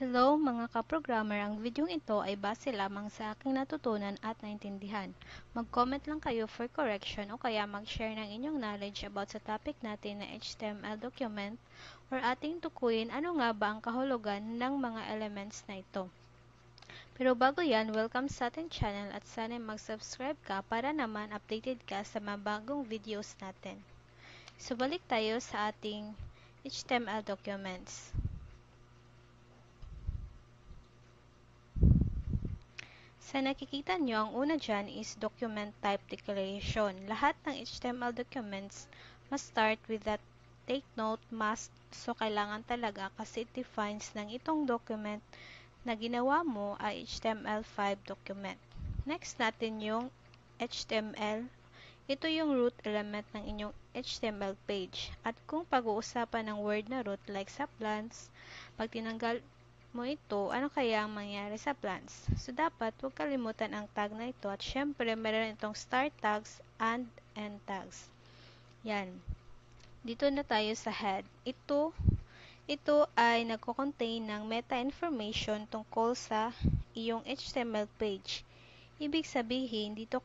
Hello mga ka-programmer, ang videong ito ay base lamang sa aking natutunan at naintindihan. Mag-comment lang kayo for correction o kaya mag-share ng inyong knowledge about sa topic natin na HTML document or ating tukuyin ano nga ba ang kahulugan ng mga elements na ito. Pero bago yan, welcome sa ating channel at sana mag-subscribe ka para naman updated ka sa mga bagong videos natin. So balik tayo sa ating HTML documents. Sa nakikita nyo, ang una dyan is document type declaration. Lahat ng HTML documents must start with that take note must. So, kailangan talaga kasi it defines ng itong document na ginawa mo ay HTML5 document. Next natin yung HTML. Ito yung root element ng inyong HTML page. At kung pag-uusapan ng word na root like sa plants, pag tinanggal mo ito, ano kaya ang mangyari sa plants? So, dapat huwag kalimutan ang tag na ito at syempre, meron itong start tags and end tags. Yan. Dito na tayo sa head. Ito ay nagko-contain ng meta information tungkol sa iyong HTML page. Ibig sabihin, dito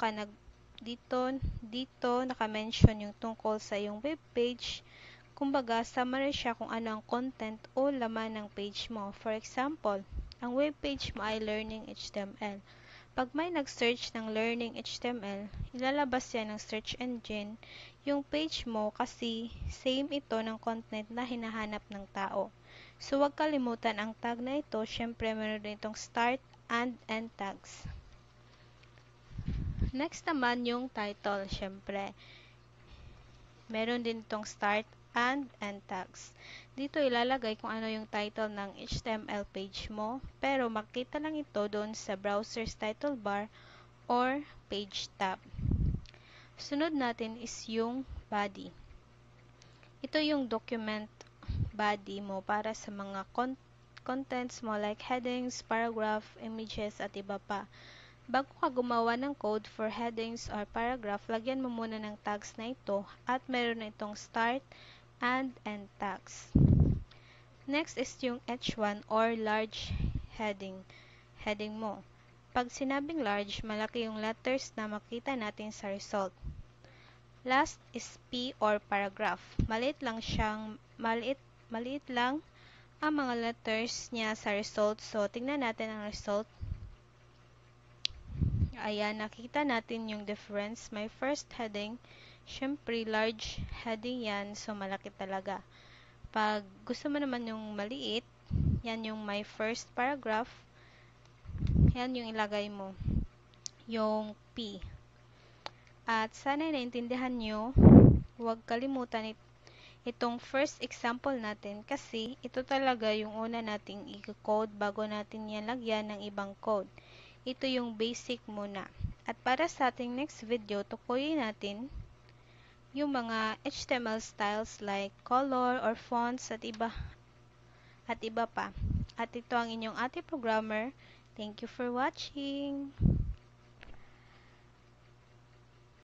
naka-mention yung tungkol sa iyong web page. Kumbaga, summary siya kung ano ang content o laman ng page mo. For example, ang web page mo ay Learning HTML. Pag may nag-search ng Learning HTML, ilalabas yan ng search engine yung page mo kasi same ito ng content na hinahanap ng tao. So, huwag kalimutan ang tag na ito. Syempre, meron din itong start and end tags. Next naman yung title. Syempre, meron din itong start and end tags. Dito ilalagay kung ano yung title ng HTML page mo, pero makita lang ito doon sa browser's title bar or page tab. Sunod natin is yung body. Ito yung document body mo para sa mga contents mo like headings, paragraph, images, at iba pa. Bago ka gumawa ng code for headings or paragraph, lagyan mo muna ng tags na ito at meron na itong start and end tags. Next is yung H1 or large heading mo. Pag sinabing large, malaki yung letters na makita natin sa result. Last is P or paragraph. Maliit lang ang mga letters niya sa result. So, tingnan natin ang result. Ayan, nakita natin yung difference. My first heading, syempre large heading yan, so malaki talaga. Pag gusto mo naman yung maliit, yan yung my first paragraph, yan yung ilagay mo, yung P. At sana naintindihan nyo, huwag kalimutan itong first example natin kasi ito talaga yung una nating i-code bago natin yan lagyan ng ibang code. Ito yung basic muna. At para sa ating next video, tukuyin natin yung mga HTML styles like color or fonts at iba pa. At ito ang inyong ate programmer. Thank you for watching!